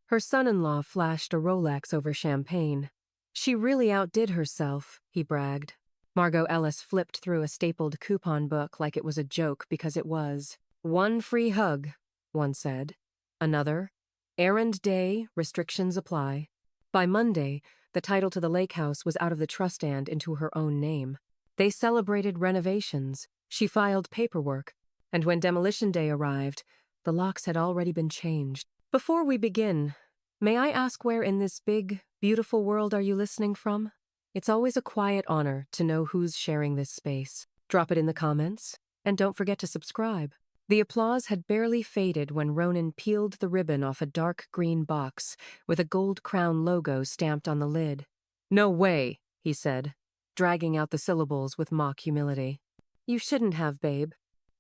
Her son-in-law flashed a Rolex over champagne. She really outdid herself, he bragged. Margot Ellis flipped through a stapled coupon book like it was a joke because it was. One free hug, one said. Another, errand day, restrictions apply. By Monday, the title to the lake house was out of the trust and into her own name. They celebrated renovations. She filed paperwork. And when demolition day arrived, the locks had already been changed. Before we begin, may I ask where in this big, beautiful world are you listening from? It's always a quiet honor to know who's sharing this space. Drop it in the comments, and don't forget to subscribe. The applause had barely faded when Ronan peeled the ribbon off a dark green box with a gold crown logo stamped on the lid. "No way," he said, dragging out the syllables with mock humility. "You shouldn't have, babe."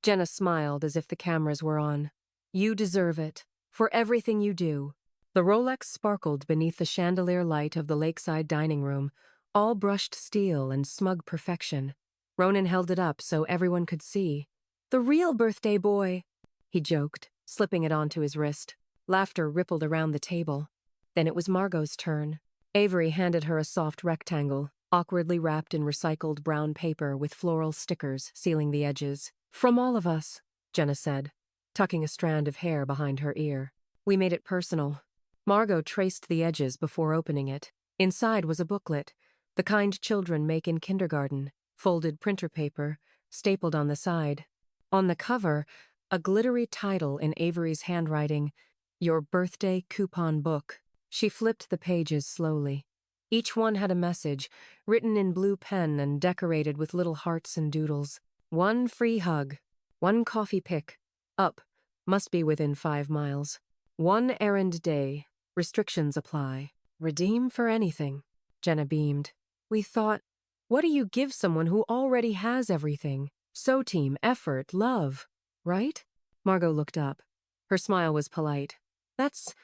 Jenna smiled as if the cameras were on. "You deserve it, for everything you do." The Rolex sparkled beneath the chandelier light of the lakeside dining room, all brushed steel and smug perfection. Ronan held it up so everyone could see. "The real birthday boy," he joked, slipping it onto his wrist. Laughter rippled around the table. Then it was Margot's turn. Avery handed her a soft rectangle, awkwardly wrapped in recycled brown paper with floral stickers sealing the edges. "From all of us," Jenna said, tucking a strand of hair behind her ear. "We made it personal." Margot traced the edges before opening it. Inside was a booklet, the kind children make in kindergarten, folded printer paper, stapled on the side. On the cover, a glittery title in Avery's handwriting, "Your Birthday Coupon Book." She flipped the pages slowly. Each one had a message, written in blue pen and decorated with little hearts and doodles. One free hug. One coffee pick. Up. Must be within 5 miles. One errand day. Restrictions apply. Redeem for anything. Jenna beamed. "We thought, what do you give someone who already has everything? So team, effort, love, right?" Margot looked up. Her smile was polite. "That's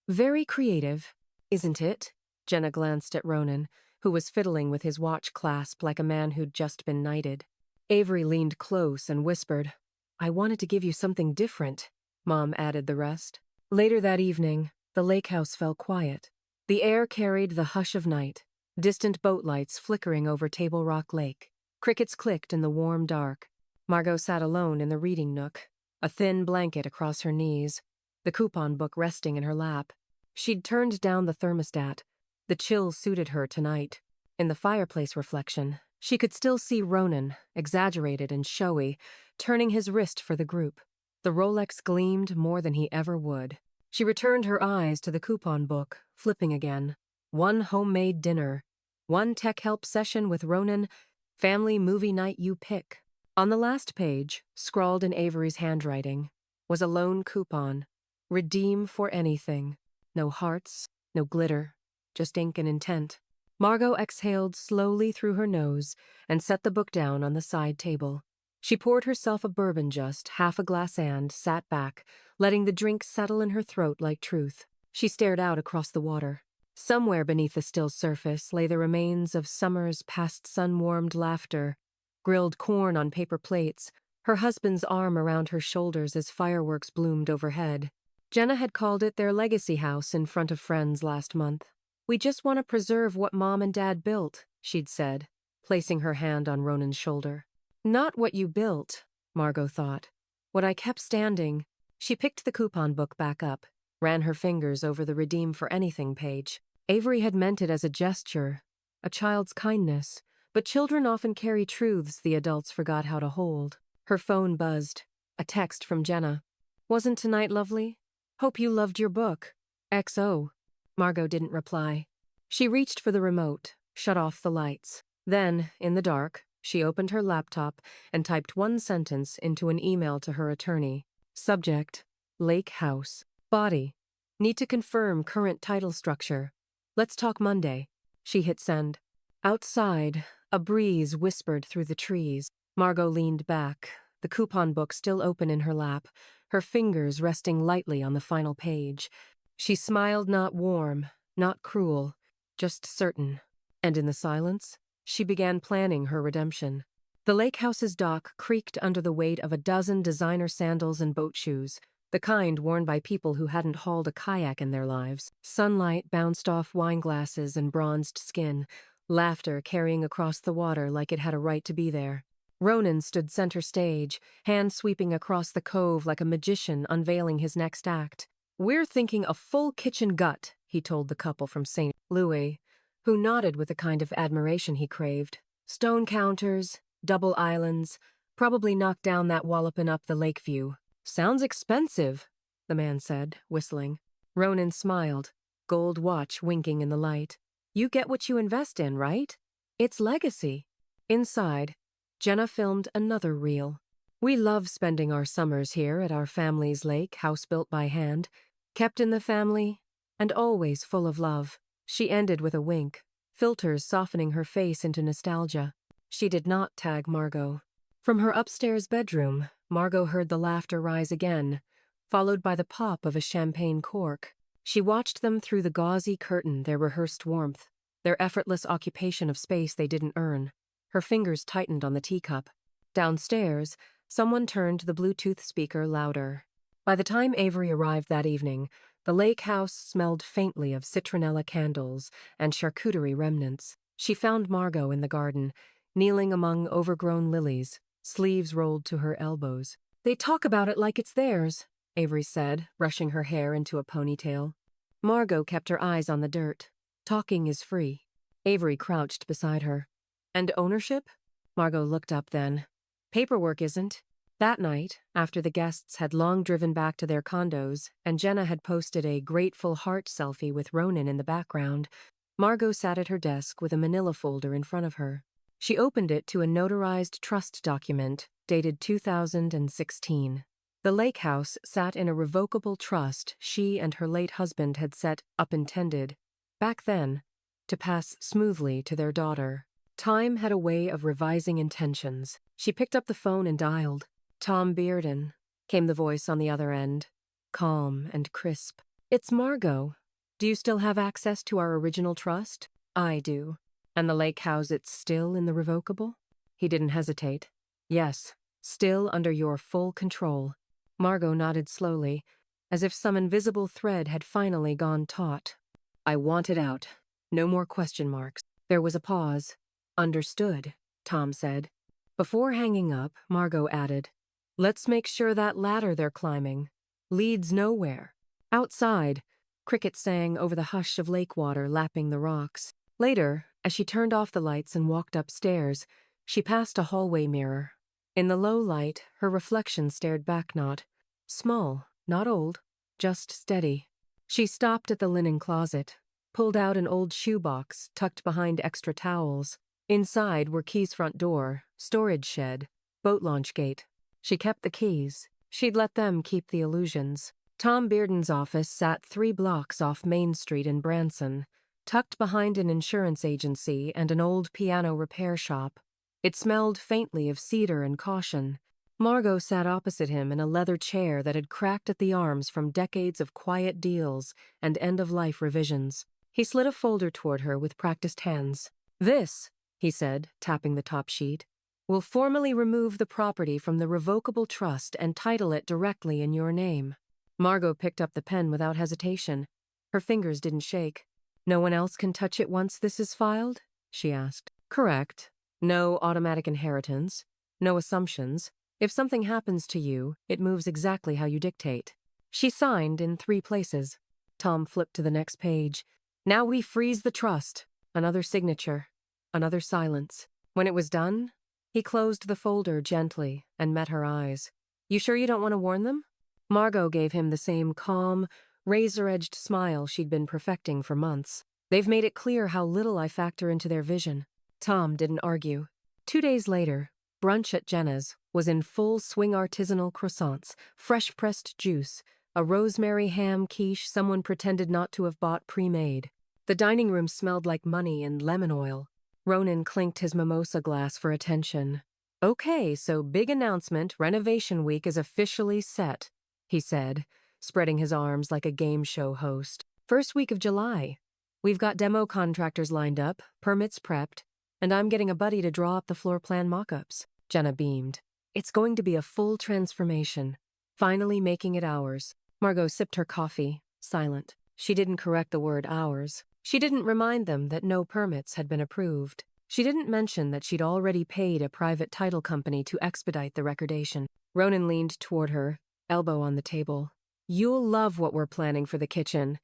very creative, isn't it?" Jenna glanced at Ronan, who was fiddling with his watch clasp like a man who'd just been knighted. Avery leaned close and whispered, "I wanted to give you something different." Mom added the rest. Later that evening, the lake house fell quiet. The air carried the hush of night, distant boat lights flickering over Table Rock Lake. Crickets clicked in the warm dark. Margot sat alone in the reading nook, a thin blanket across her knees, the coupon book resting in her lap. She'd turned down the thermostat. The chill suited her tonight. In the fireplace reflection, she could still see Ronan, exaggerated and showy, turning his wrist for the group. The Rolex gleamed more than he ever would. She returned her eyes to the coupon book, flipping again. One homemade dinner. One tech help session with Ronan. Family movie night you pick. On the last page, scrawled in Avery's handwriting, was a lone coupon. Redeem for anything. No hearts, no glitter, just ink and intent. Margot exhaled slowly through her nose and set the book down on the side table. She poured herself a bourbon just, half a glass and, sat back, letting the drink settle in her throat like truth. She stared out across the water. Somewhere beneath the still surface lay the remains of summer's past sun-warmed laughter, grilled corn on paper plates, her husband's arm around her shoulders as fireworks bloomed overhead. Jenna had called it their legacy house in front of friends last month. "We just want to preserve what Mom and Dad built," she'd said, placing her hand on Ronan's shoulder. "Not what you built," Margot thought. "What I kept standing." She picked the coupon book back up, ran her fingers over the Redeem for Anything page. Avery had meant it as a gesture, a child's kindness, but children often carry truths the adults forgot how to hold. Her phone buzzed. A text from Jenna. "Wasn't tonight lovely? Hope you loved your book. XO." Margot didn't reply. She reached for the remote, shut off the lights. Then, in the dark, she opened her laptop and typed one sentence into an email to her attorney. Subject, Lake House. Body, need to confirm current title structure. Let's talk Monday. She hit send. Outside, a breeze whispered through the trees. Margot leaned back, the coupon book still open in her lap, her fingers resting lightly on the final page. She smiled, not warm, not cruel, just certain. And in the silence, she began planning her redemption. The lake house's dock creaked under the weight of a dozen designer sandals and boat shoes. the kind worn by people who hadn't hauled a kayak in their lives. Sunlight bounced off wine glasses and bronzed skin, laughter carrying across the water like it had a right to be there. Ronan stood center stage, hands sweeping across the cove like a magician unveiling his next act. "We're thinking a full kitchen gut," he told the couple from St. Louis, who nodded with the kind of admiration he craved. "Stone counters, double islands, probably knock down that wallopin' up the lake view." "Sounds expensive," the man said, whistling. Ronan smiled, gold watch winking in the light. "You get what you invest in, right? It's legacy." Inside, Jenna filmed another reel. "We love spending our summers here at our family's lake, house built by hand, kept in the family, and always full of love." She ended with a wink, filters softening her face into nostalgia. She did not tag Margot. From her upstairs bedroom, Margot heard the laughter rise again, followed by the pop of a champagne cork. She watched them through the gauzy curtain, their rehearsed warmth, their effortless occupation of space they didn't earn. Her fingers tightened on the teacup. Downstairs, someone turned the Bluetooth speaker louder. By the time Avery arrived that evening, the lake house smelled faintly of citronella candles and charcuterie remnants. She found Margot in the garden, kneeling among overgrown lilies, sleeves rolled to her elbows. "They talk about it like it's theirs," Avery said, brushing her hair into a ponytail. Margot kept her eyes on the dirt. "Talking is free." Avery crouched beside her. "And ownership?" Margot looked up then. "Paperwork isn't." That night, after the guests had long driven back to their condos and Jenna had posted a grateful heart selfie with Ronan in the background, Margot sat at her desk with a manila folder in front of her. She opened it to a notarized trust document dated 2016. The lake house sat in a revocable trust she and her late husband had set up intended, back then, to pass smoothly to their daughter. Time had a way of revising intentions. She picked up the phone and dialed. "Tom Bearden," came the voice on the other end, calm and crisp. "It's Margot. Do you still have access to our original trust?" "I do." "And the lake house, it's still in the revocable?" He didn't hesitate. "Yes, still under your full control." Margot nodded slowly, as if some invisible thread had finally gone taut. "I want it out. No more question marks." There was a pause. "Understood," Tom said. Before hanging up, Margot added, "Let's make sure that ladder they're climbing leads nowhere." Outside, crickets sang over the hush of lake water lapping the rocks. Later, as she turned off the lights and walked upstairs, she passed a hallway mirror. In the low light, her reflection stared back, not small, not old, just steady. She stopped at the linen closet, pulled out an old shoebox tucked behind extra towels. Inside were keys, front door, storage shed, boat launch gate. She kept the keys. She'd let them keep the illusions. Tom Bearden's office sat 3 blocks off Main Street in Branson, tucked behind an insurance agency and an old piano repair shop. It smelled faintly of cedar and caution. Margot sat opposite him in a leather chair that had cracked at the arms from decades of quiet deals and end-of-life revisions. He slid a folder toward her with practiced hands. "This," he said, tapping the top sheet, "will formally remove the property from the revocable trust and title it directly in your name." Margot picked up the pen without hesitation. Her fingers didn't shake. "No one else can touch it once this is filed?" she asked. "Correct. No automatic inheritance. No assumptions. If something happens to you, it moves exactly how you dictate." She signed in 3 places. Tom flipped to the next page. "Now we freeze the trust." Another signature. Another silence. When it was done, he closed the folder gently and met her eyes. "You sure you don't want to warn them?" Margot gave him the same calm, razor-edged smile she'd been perfecting for months. "They've made it clear how little I factor into their vision." Tom didn't argue. 2 days later, brunch at Jenna's was in full swing artisanal croissants, fresh-pressed juice, a rosemary ham quiche someone pretended not to have bought pre-made. The dining room smelled like money and lemon oil. Ronan clinked his mimosa glass for attention. "Okay, so big announcement, renovation week is officially set," he said, spreading his arms like a game show host. "First week of July. We've got demo contractors lined up, permits prepped, and I'm getting a buddy to draw up the floor plan mock-ups." Jenna beamed. "It's going to be a full transformation. Finally making it ours. Margot sipped her coffee, silent. She didn't correct the word ours. She didn't remind them that no permits had been approved. She didn't mention that she'd already paid a private title company to expedite the recordation. Ronan leaned toward her, elbow on the table. You'll love what we're planning for the kitchen.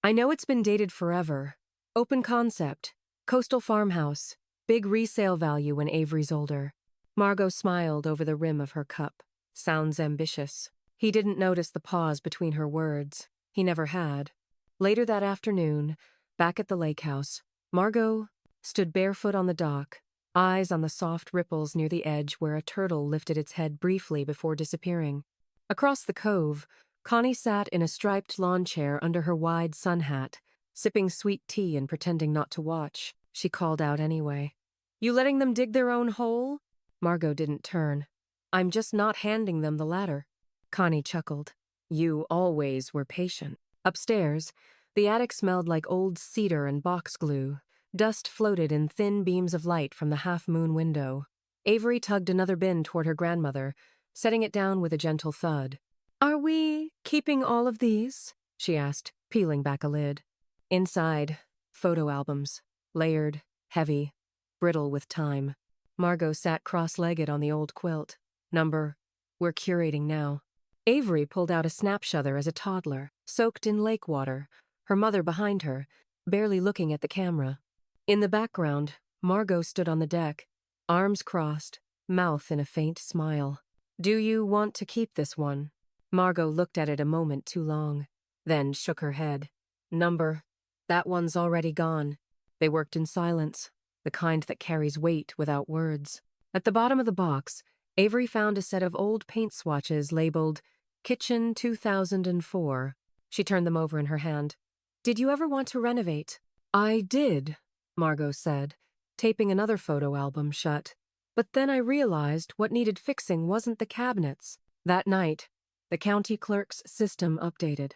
I know it's been dated forever. Open concept. Coastal farmhouse. Big resale value when Avery's older. Margot smiled over the rim of her cup. Sounds ambitious. He didn't notice the pause between her words. He never had. Later that afternoon, back at the lake house, Margot stood barefoot on the dock, eyes on the soft ripples near the edge where a turtle lifted its head briefly before disappearing. Across the cove, Connie sat in a striped lawn chair under her wide sun hat, sipping sweet tea and pretending not to watch. She called out anyway. You letting them dig their own hole? Margot didn't turn. I'm just not handing them the ladder. Connie chuckled. You always were patient. Upstairs, the attic smelled like old cedar and box glue. Dust floated in thin beams of light from the half-moon window. Avery tugged another bin toward her grandmother, setting it down with a gentle thud. Are we keeping all of these? She asked, peeling back a lid. Inside, photo albums. Layered, heavy, brittle with time. Margot sat cross-legged on the old quilt. Number, we're curating now. Avery pulled out a snapshother as a toddler, soaked in lake water, her mother behind her, barely looking at the camera. In the background, Margot stood on the deck, arms crossed, mouth in a faint smile. Do you want to keep this one? Margot looked at it a moment too long, then shook her head. Number, that one's already gone. They worked in silence, the kind that carries weight without words. At the bottom of the box, Avery found a set of old paint swatches labeled Kitchen 2004. She turned them over in her hand. Did you ever want to renovate? I did, Margot said, taping another photo album shut. But then I realized what needed fixing wasn't the cabinets. That night, the county clerk's system updated.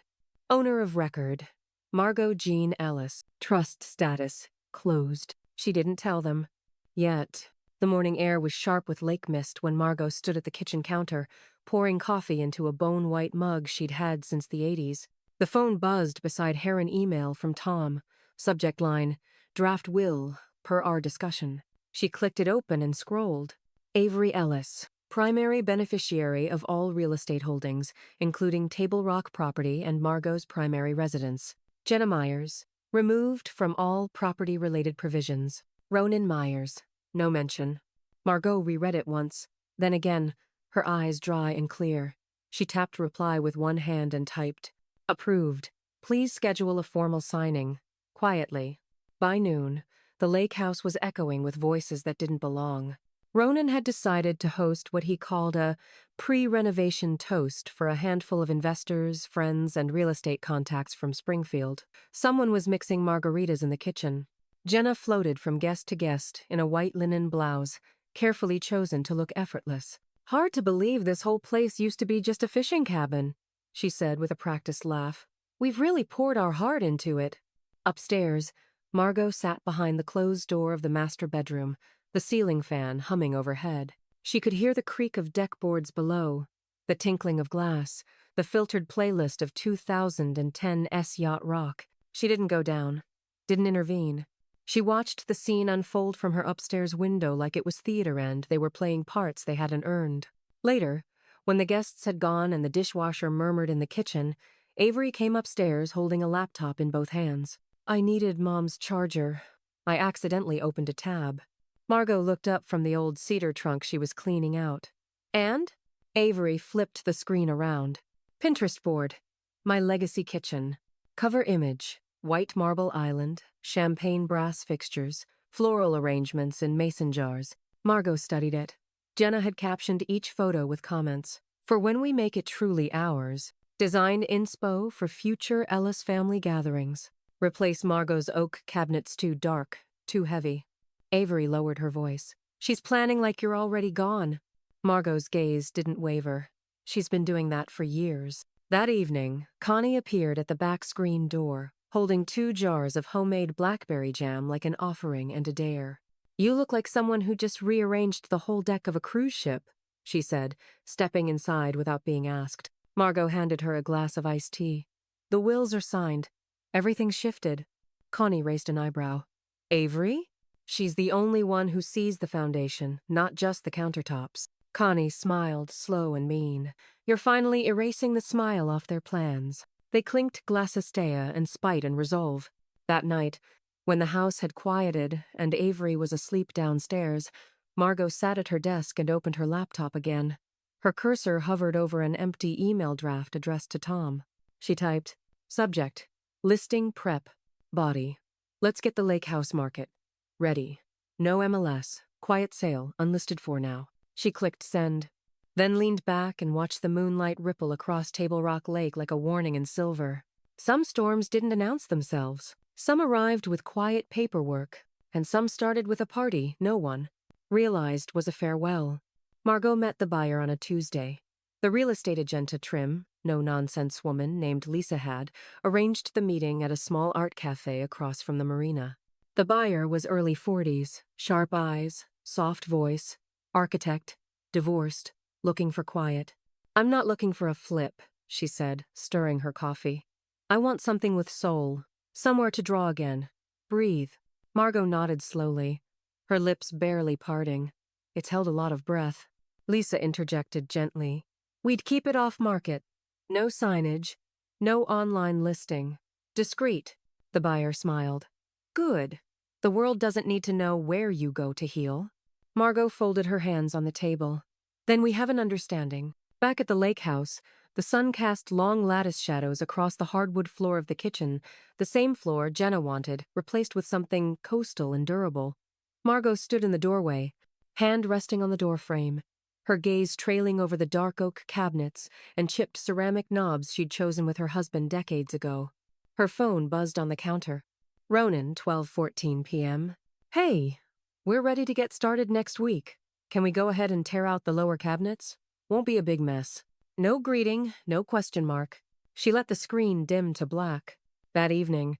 Owner of record, Margot Jean Ellis. Trust status, closed. She didn't tell them. Yet, the morning air was sharp with lake mist when Margot stood at the kitchen counter, pouring coffee into a bone-white mug she'd had since the 80s. The phone buzzed beside Heron email from Tom. Subject line, draft will, per our discussion. She clicked it open and scrolled. Avery Ellis, primary beneficiary of all real estate holdings, including Table Rock property and Margot's primary residence. Jenna Myers, removed from all property-related provisions. Ronan Myers, no mention. Margot reread it once, then again, her eyes dry and clear. She tapped reply with one hand and typed, Approved. Please schedule a formal signing. Quietly. By noon, the lake house was echoing with voices that didn't belong. Ronan had decided to host what he called a pre-renovation toast for a handful of investors, friends, and real estate contacts from Springfield. Someone was mixing margaritas in the kitchen. Jenna floated from guest to guest in a white linen blouse, carefully chosen to look effortless. Hard to believe this whole place used to be just a fishing cabin, she said with a practiced laugh. We've really poured our heart into it. Upstairs, Margot sat behind the closed door of the master bedroom, the ceiling fan humming overhead. She could hear the creak of deck boards below, the tinkling of glass, the filtered playlist of 2010 Yacht Rock. She didn't go down, didn't intervene. She watched the scene unfold from her upstairs window like it was theater and they were playing parts they hadn't earned. Later, when the guests had gone and the dishwasher murmured in the kitchen, Avery came upstairs holding a laptop in both hands. I needed Mom's charger. I accidentally opened a tab. Margot looked up from the old cedar trunk she was cleaning out. And? Avery flipped the screen around. Pinterest board. My legacy kitchen. Cover image. White marble island, champagne brass fixtures, floral arrangements in mason jars. Margot studied it. Jenna had captioned each photo with comments. For when we make it truly ours. Designed inspo for future Ellis family gatherings. Replace Margot's oak cabinets too dark, too heavy. Avery lowered her voice. She's planning like you're already gone. Margot's gaze didn't waver. She's been doing that for years. That evening, Connie appeared at the back screen door, holding 2 jars of homemade blackberry jam like an offering and a dare. You look like someone who just rearranged the whole deck of a cruise ship, she said, stepping inside without being asked. Margot handed her a glass of iced tea. The wills are signed. Everything's shifted. Connie raised an eyebrow. Avery? She's the only one who sees the foundation, not just the countertops. Connie smiled, slow and mean. You're finally erasing the smile off their plans. They clinked glassestea and spite and resolve. That night, when the house had quieted and Avery was asleep downstairs, Margot sat at her desk and opened her laptop again. Her cursor hovered over an empty email draft addressed to Tom. She typed, Subject, listing prep, body. Let's get the lake house market. Ready. No MLS. Quiet sale, unlisted for now. She clicked send, then leaned back and watched the moonlight ripple across Table Rock Lake like a warning in silver. Some storms didn't announce themselves. Some arrived with quiet paperwork, and some started with a party no one realized was a farewell. Margot met the buyer on a Tuesday. The real estate agenta trim, no-nonsense woman named Lisa had, arranged the meeting at a small art cafe across from the marina. The buyer was early 40s, sharp eyes, soft voice, architect, divorced, looking for quiet. I'm not looking for a flip, she said, stirring her coffee. I want something with soul, somewhere to draw again. Breathe. Margot nodded slowly, her lips barely parting. It's held a lot of breath. Lisa interjected gently. We'd keep it off market. No signage, no online listing. Discreet, the buyer smiled. Good. The world doesn't need to know where you go to heal. Margot folded her hands on the table. Then we have an understanding. Back at the lake house, the sun cast long lattice shadows across the hardwood floor of the kitchen, the same floor Jenna wanted, replaced with something coastal and durable. Margot stood in the doorway, hand resting on the doorframe, her gaze trailing over the dark oak cabinets and chipped ceramic knobs she'd chosen with her husband decades ago. Her phone buzzed on the counter. Ronan, 12:14 p.m. Hey, we're ready to get started next week. Can we go ahead and tear out the lower cabinets? Won't be a big mess. No greeting, no question mark. She let the screen dim to black. That evening,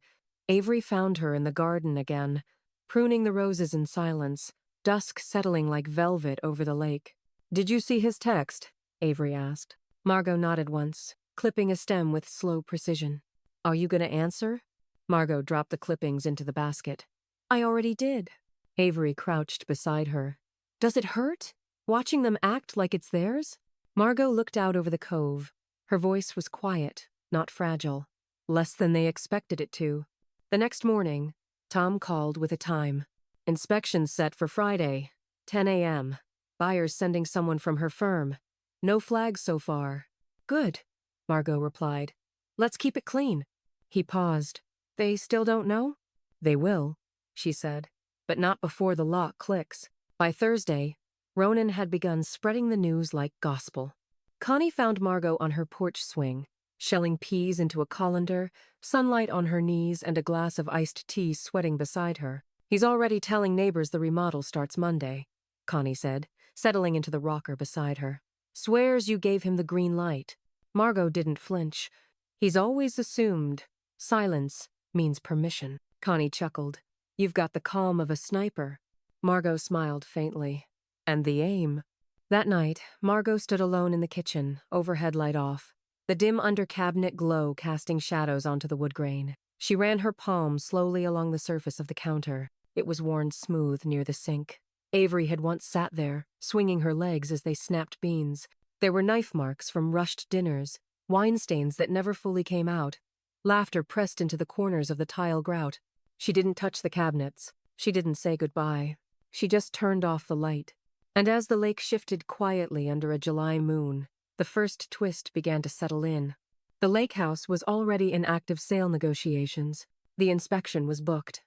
Avery found her in the garden again, pruning the roses in silence, dusk settling like velvet over the lake. Did you see his text? Avery asked. Margot nodded once, clipping a stem with slow precision. Are you going to answer? Margot dropped the clippings into the basket. I already did. Avery crouched beside her. Does it hurt? Watching them act like it's theirs? Margot looked out over the cove. Her voice was quiet, not fragile. Less than they expected it to. The next morning, Tom called with a time. Inspection set for Friday, 10 a.m. Buyers sending someone from her firm. No flags so far. Good, Margot replied. Let's keep it clean. He paused. They still don't know? They will, she said, but not before the lock clicks. By Thursday, Ronan had begun spreading the news like gospel. Connie found Margot on her porch swing, shelling peas into a colander, sunlight on her knees and a glass of iced tea sweating beside her. He's already telling neighbors the remodel starts Monday, Connie said, settling into the rocker beside her. Swears you gave him the green light. Margot didn't flinch. He's always assumed silence means permission. Connie chuckled. You've got the calm of a sniper. Margot smiled faintly. And the aim. That night, Margot stood alone in the kitchen, overhead light off, the dim under-cabinet glow casting shadows onto the wood grain. She ran her palm slowly along the surface of the counter. It was worn smooth near the sink. Avery had once sat there, swinging her legs as they snapped beans. There were knife marks from rushed dinners, wine stains that never fully came out. Laughter pressed into the corners of the tile grout. She didn't touch the cabinets. She didn't say goodbye. She just turned off the light. And as the lake shifted quietly under a July moon, the first twist began to settle in. The lake house was already in active sale negotiations. The inspection was booked.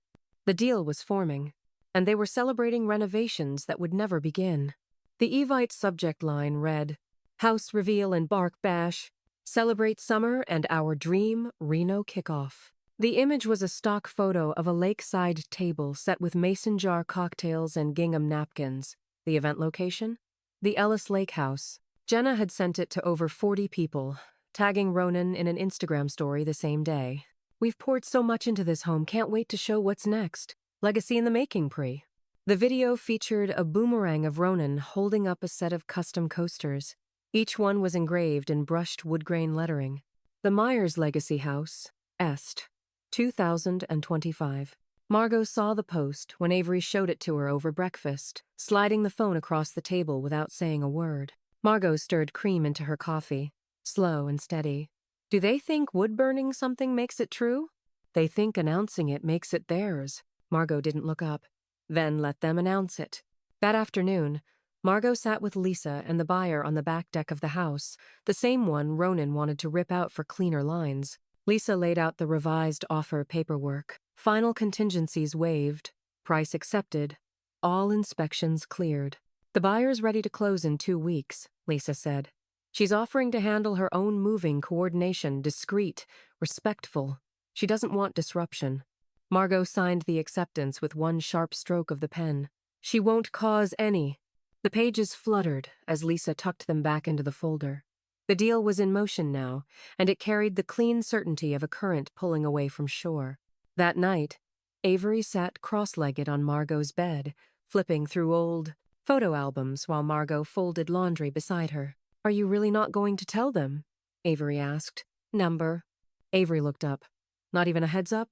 The deal was forming, and they were celebrating renovations that would never begin. The Evite subject line read, House reveal and bark bash. Celebrate summer and our dream Reno kickoff. The image was a stock photo of a lakeside table set with mason jar cocktails and gingham napkins. The event location? The Ellis Lake House. Jenna had sent it to over 40 people, tagging Ronan in an Instagram story the same day. We've poured so much into this home, can't wait to show what's next. Legacy in the making, Pri. The video featured a boomerang of Ronan holding up a set of custom coasters. Each one was engraved in brushed wood-grain lettering. The Myers Legacy House, Est, 2025. Margot saw the post when Avery showed it to her over breakfast, sliding the phone across the table without saying a word. Margot stirred cream into her coffee, slow and steady. Do they think wood-burning something makes it true? They think announcing it makes it theirs. Margot didn't look up. Then let them announce it. That afternoon, Margot sat with Lisa and the buyer on the back deck of the house, the same one Ronan wanted to rip out for cleaner lines. Lisa laid out the revised offer paperwork. Final contingencies waived, price accepted, all inspections cleared. The buyer's ready to close in 2 weeks, Lisa said. She's offering to handle her own moving coordination, discreet, respectful. She doesn't want disruption. Margot signed the acceptance with one sharp stroke of the pen. She won't cause any. The pages fluttered as Lisa tucked them back into the folder. The deal was in motion now, and it carried the clean certainty of a current pulling away from shore. That night, Avery sat cross-legged on Margot's bed, flipping through old photo albums while Margot folded laundry beside her. Are you really not going to tell them? Avery asked. Number. Avery looked up. Not even a heads up?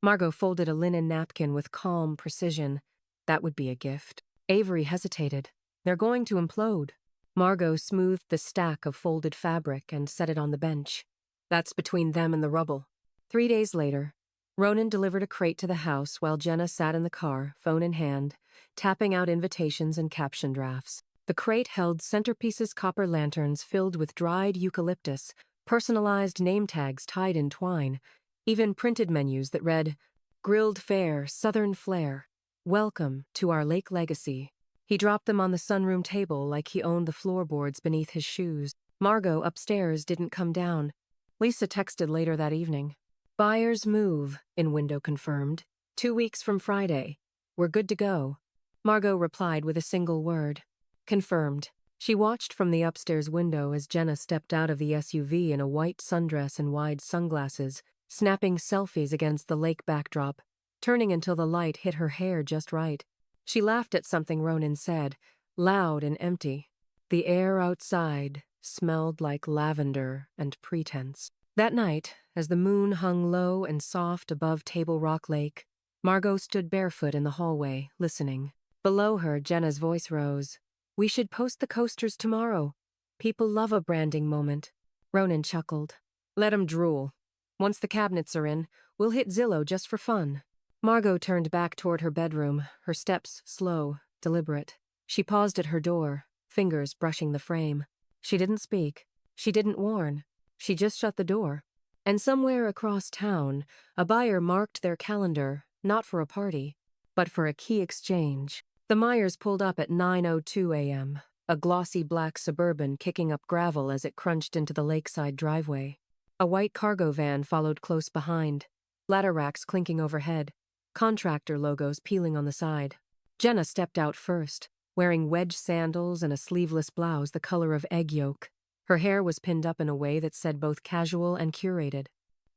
Margot folded a linen napkin with calm precision. That would be a gift. Avery hesitated. They're going to implode. Margot smoothed the stack of folded fabric and set it on the bench. That's between them and the rubble. 3 days later, Ronan delivered a crate to the house while Jenna sat in the car, phone in hand, tapping out invitations and caption drafts. The crate held centerpieces copper lanterns filled with dried eucalyptus, personalized name tags tied in twine, even printed menus that read, Grilled Fare, Southern Flair, Welcome to our Lake Legacy. He dropped them on the sunroom table like he owned the floorboards beneath his shoes. Margot upstairs didn't come down. Lisa texted later that evening. Buyer's move, in window confirmed. 2 weeks from Friday. We're good to go. Margot replied with a single word. Confirmed. She watched from the upstairs window as Jenna stepped out of the SUV in a white sundress and wide sunglasses, snapping selfies against the lake backdrop, turning until the light hit her hair just right. She laughed at something Ronan said, loud and empty. The air outside smelled like lavender and pretense. That night, as the moon hung low and soft above Table Rock Lake, Margot stood barefoot in the hallway, listening. Below her, Jenna's voice rose. We should post the coasters tomorrow. People love a branding moment. Ronan chuckled. Let 'em drool. Once the cabinets are in, we'll hit Zillow just for fun. Margot turned back toward her bedroom, her steps slow, deliberate. She paused at her door, fingers brushing the frame. She didn't speak. She didn't warn. She just shut the door. And somewhere across town, a buyer marked their calendar, not for a party, but for a key exchange. The Myers pulled up at 9:02 a.m., a glossy black Suburban kicking up gravel as it crunched into the lakeside driveway. A white cargo van followed close behind, ladder racks clinking overhead, contractor logos peeling on the side. Jenna stepped out first, wearing wedge sandals and a sleeveless blouse the color of egg yolk. Her hair was pinned up in a way that said both casual and curated.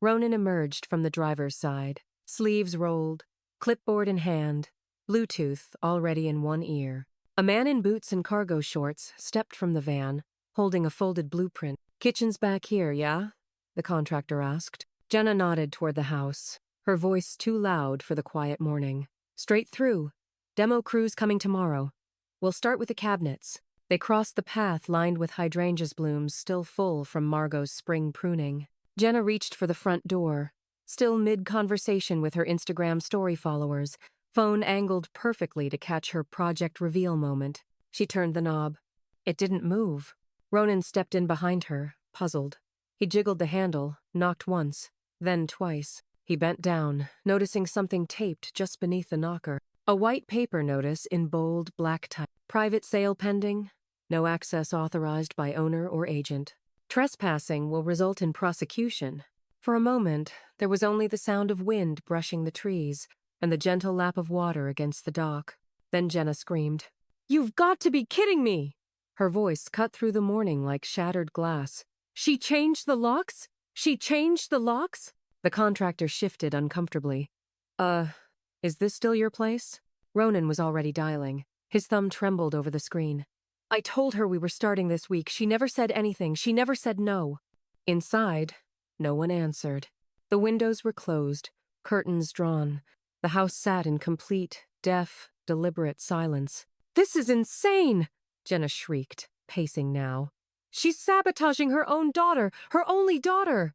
Ronan emerged from the driver's side, sleeves rolled, clipboard in hand, Bluetooth already in one ear. A man in boots and cargo shorts stepped from the van, holding a folded blueprint. Kitchen's back here, yeah? The contractor asked. Jenna nodded toward the house, her voice too loud for the quiet morning. Straight through. Demo crews coming tomorrow. We'll start with the cabinets. They crossed the path lined with hydrangeas blooms still full from Margot's spring pruning. Jenna reached for the front door, still mid-conversation with her Instagram story followers, phone angled perfectly to catch her project reveal moment. She turned the knob. It didn't move. Ronan stepped in behind her, puzzled. He jiggled the handle, knocked once, then twice. He bent down, noticing something taped just beneath the knocker. A white paper notice in bold black type. Private sale pending. No access authorized by owner or agent. Trespassing will result in prosecution. For a moment, there was only the sound of wind brushing the trees and the gentle lap of water against the dock. Then Jenna screamed, "You've got to be kidding me!" Her voice cut through the morning like shattered glass. "She changed the locks? She changed the locks?" The contractor shifted uncomfortably. Is this still your place?" Ronan was already dialing. His thumb trembled over the screen. I told her we were starting this week. She never said anything. She never said no. Inside, no one answered. The windows were closed, curtains drawn. The house sat in complete, deaf, deliberate silence. This is insane! Jenna shrieked, pacing now. She's sabotaging her own daughter, her only daughter!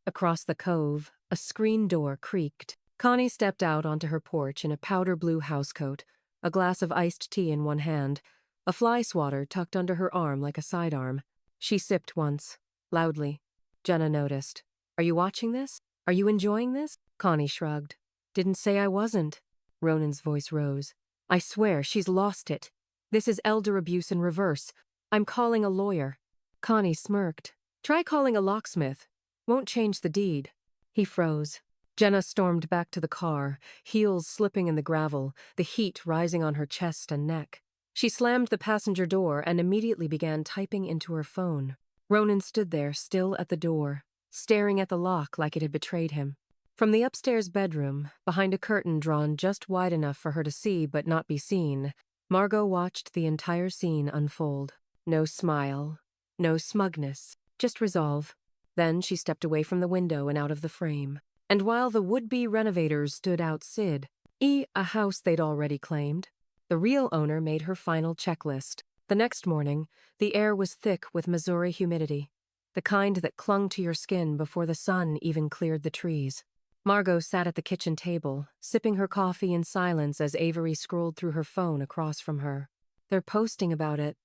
Across the cove, a screen door creaked. Connie stepped out onto her porch in a powder blue housecoat, a glass of iced tea in one hand, a fly swatter tucked under her arm like a sidearm. She sipped once, loudly. Jenna noticed. Are you watching this? Are you enjoying this? Connie shrugged. Didn't say I wasn't. Ronan's voice rose. I swear, she's lost it. This is elder abuse in reverse. I'm calling a lawyer. Connie smirked. Try calling a locksmith. Won't change the deed. He froze. Jenna stormed back to the car, heels slipping in the gravel, the heat rising on her chest and neck. She slammed the passenger door and immediately began typing into her phone. Ronan stood there, still at the door, staring at the lock like it had betrayed him. From the upstairs bedroom, behind a curtain drawn just wide enough for her to see but not be seen, Margot watched the entire scene unfold. No smile, no smugness, just resolve. Then she stepped away from the window and out of the frame. And while the would-be renovators stood outside, a house they'd already claimed, the real owner made her final checklist. The next morning, the air was thick with Missouri humidity, the kind that clung to your skin before the sun even cleared the trees. Margot sat at the kitchen table, sipping her coffee in silence as Avery scrolled through her phone across from her. They're posting about it,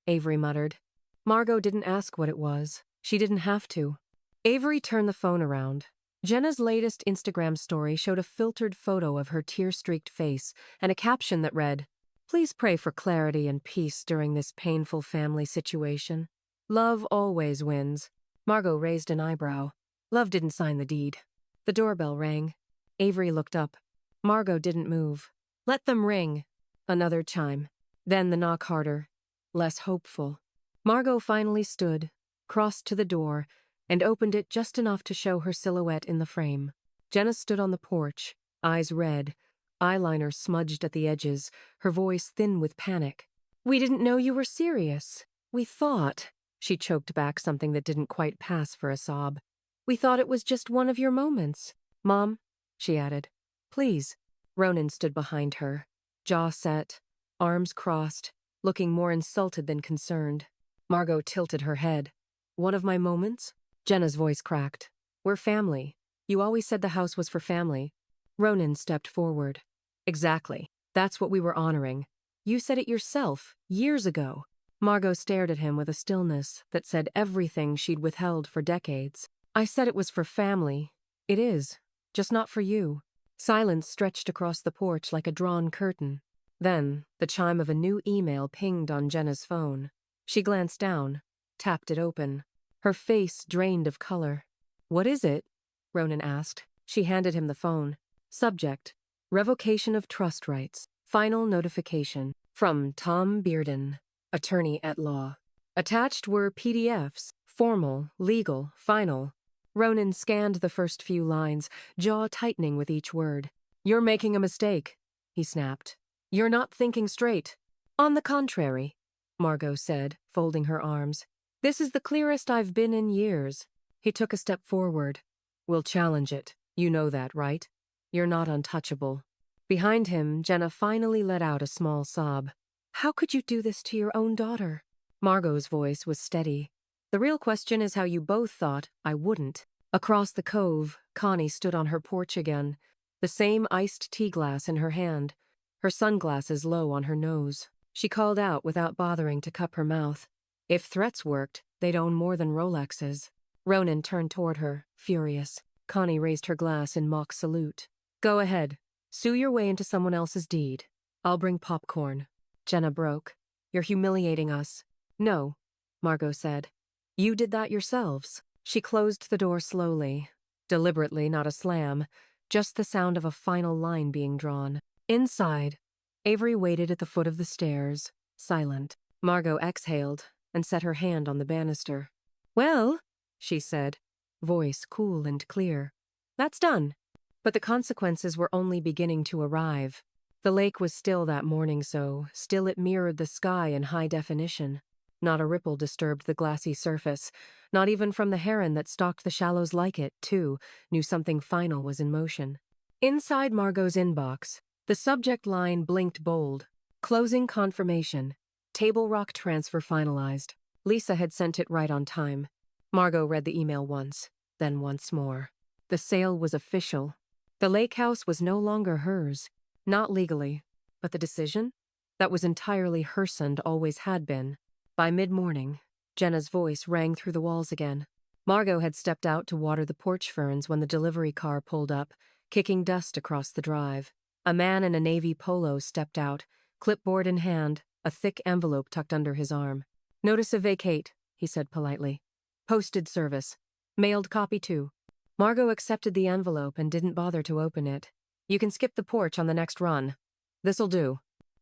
Avery muttered. Margot didn't ask what it was. She didn't have to. Avery turned the phone around. Jenna's latest Instagram story showed a filtered photo of her tear-streaked face and a caption that read, Please pray for clarity and peace during this painful family situation. Love always wins. Margot raised an eyebrow. Love didn't sign the deed. The doorbell rang. Avery looked up. Margot didn't move. Let them ring. Another chime. Then the knock harder, less hopeful. Margot finally stood, crossed to the door, and opened it just enough to show her silhouette in the frame. Jenna stood on the porch, eyes red, eyeliner smudged at the edges, her voice thin with panic. We didn't know you were serious. We thought, she choked back something that didn't quite pass for a sob. We thought it was just one of your moments. Mom, she added. Please. Ronan stood behind her, jaw set, arms crossed, looking more insulted than concerned. Margot tilted her head. One of my moments? Jenna's voice cracked. We're family. You always said the house was for family. Ronan stepped forward. Exactly. That's what we were honoring. You said it yourself, years ago. Margot stared at him with a stillness that said everything she'd withheld for decades. I said it was for family. It is. Just not for you. Silence stretched across the porch like a drawn curtain. Then, the chime of a new email pinged on Jenna's phone. She glanced down, tapped it open. Her face drained of color. What is it? Ronan asked. She handed him the phone. Subject: Revocation of trust rights. Final notification. From Tom Bearden, attorney at law. Attached were PDFs. Formal, legal, final. Ronan scanned the first few lines, jaw tightening with each word. You're making a mistake, he snapped. You're not thinking straight. On the contrary, Margot said, folding her arms. This is the clearest I've been in years. He took a step forward. We'll challenge it. You know that, right? You're not untouchable. Behind him, Jenna finally let out a small sob. How could you do this to your own daughter? Margot's voice was steady. The real question is how you both thought I wouldn't. Across the cove, Connie stood on her porch again, the same iced tea glass in her hand, her sunglasses low on her nose. She called out without bothering to cup her mouth. If threats worked, they'd own more than Rolexes. Ronan turned toward her, furious. Connie raised her glass in mock salute. Go ahead. Sue your way into someone else's deed. I'll bring popcorn. Jenna broke. You're humiliating us. No, Margot said. You did that yourselves. She closed the door slowly. Deliberately, not a slam. Just the sound of a final line being drawn. Inside, Avery waited at the foot of the stairs, silent. Margot exhaled and set her hand on the banister. Well, she said, voice cool and clear. That's done. But the consequences were only beginning to arrive. The lake was still that morning, so still it mirrored the sky in high definition. Not a ripple disturbed the glassy surface. Not even from the heron that stalked the shallows like it, too, knew something final was in motion. Inside Margot's inbox, the subject line blinked bold. Closing confirmation. Table rock transfer finalized. Lisa had sent it right on time. Margot read the email once, then once more. The sale was official. The lake house was no longer hers. Not legally. But the decision? That was entirely hers and always had been. By mid-morning, Jenna's voice rang through the walls again. Margot had stepped out to water the porch ferns when the delivery car pulled up, kicking dust across the drive. A man in a navy polo stepped out, clipboard in hand, a thick envelope tucked under his arm. "Notice of vacate," he said politely. "Posted service. Mailed copy too." Margot accepted the envelope and didn't bother to open it. "You can skip the porch on the next run. This'll do."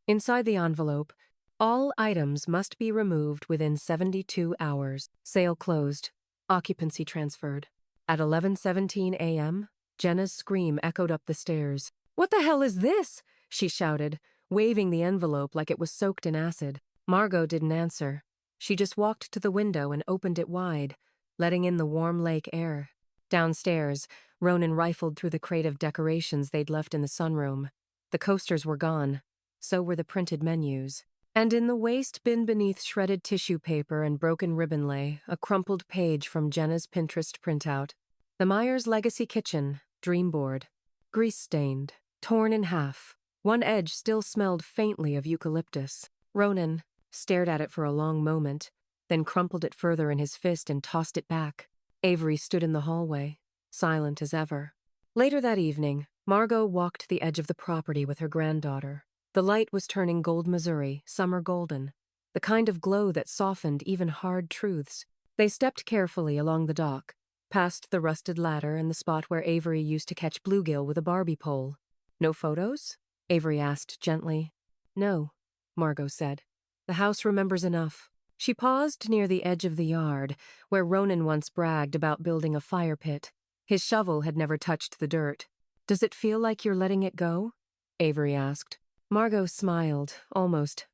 Inside the envelope, all items must be removed within 72 hours. Sale closed. Occupancy transferred. At 11:17 a.m., Jenna's scream echoed up the stairs. "What the hell is this?" she shouted, waving the envelope like it was soaked in acid. Margot didn't answer. She just walked to the window and opened it wide, letting in the warm lake air. Downstairs, Ronan rifled through the crate of decorations they'd left in the sunroom. The coasters were gone. So were the printed menus. And in the waste bin beneath shredded tissue paper and broken ribbon lay a crumpled page from Jenna's Pinterest printout. The Myers Legacy Kitchen, dreamboard. Grease-stained, torn in half. One edge still smelled faintly of eucalyptus. Ronan stared at it for a long moment, then crumpled it further in his fist and tossed it back. Avery stood in the hallway, silent as ever. Later that evening, Margot walked the edge of the property with her granddaughter. The light was turning gold Missouri, summer golden, the kind of glow that softened even hard truths. They stepped carefully along the dock, past the rusted ladder and the spot where Avery used to catch bluegill with a Barbie pole. "No photos?" Avery asked gently. "No," Margot said. "The house remembers enough." She paused near the edge of the yard, where Ronan once bragged about building a fire pit. His shovel had never touched the dirt. "Does it feel like you're letting it go?" Avery asked. Margot smiled, almost.